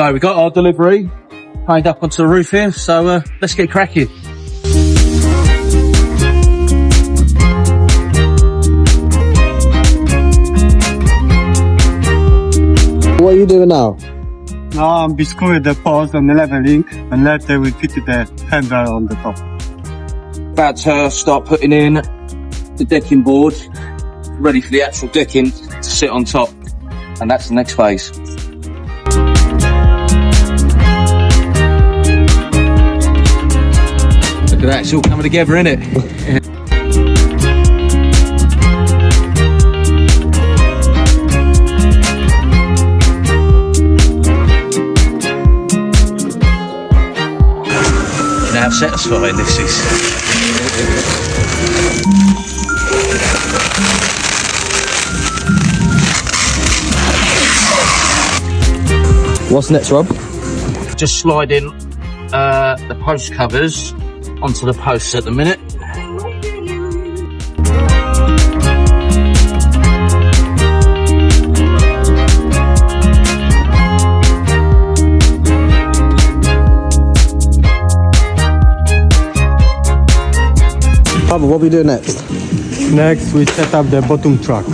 So we got our delivery hanged up onto the roof here, so let's get cracking. What are you doing now? Now I'm screwing the post on the leveling, and later we fit the handle on the top. About to start putting in the decking board, ready for the actual decking to sit on top, and that's the next phase. Look at that, it's all coming together, isn't it? How satisfying this is. What's next, Rob? Just sliding the post covers onto the posts at the minute. What are we doing next? Next we set up the bottom track.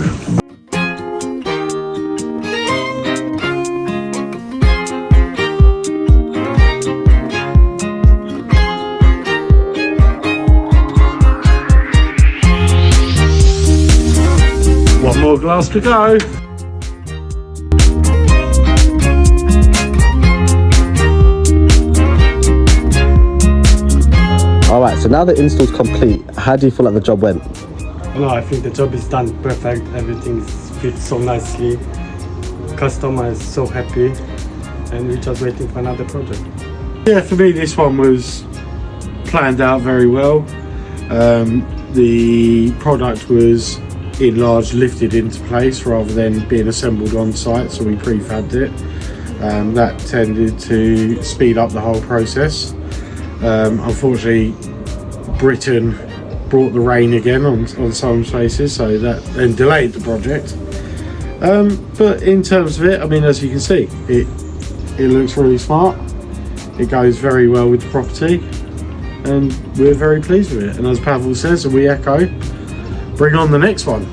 One more glass to go. Alright, so now the install's complete, how do you feel like the job went? No, I think the job is done perfect. Everything fits so nicely. Customer is so happy, and we're just waiting for another project. Yeah, for me this one was planned out very well. The product was enlarged, lifted into place rather than being assembled on site, so we prefabbed it. That tended to speed up the whole process. Unfortunately, Britain brought the rain again on some places, so that then delayed the project. But in terms of it, I mean, as you can see, it looks really smart. It goes very well with the property, and we're very pleased with it. And as Pavel says, and we echo, bring on the next one.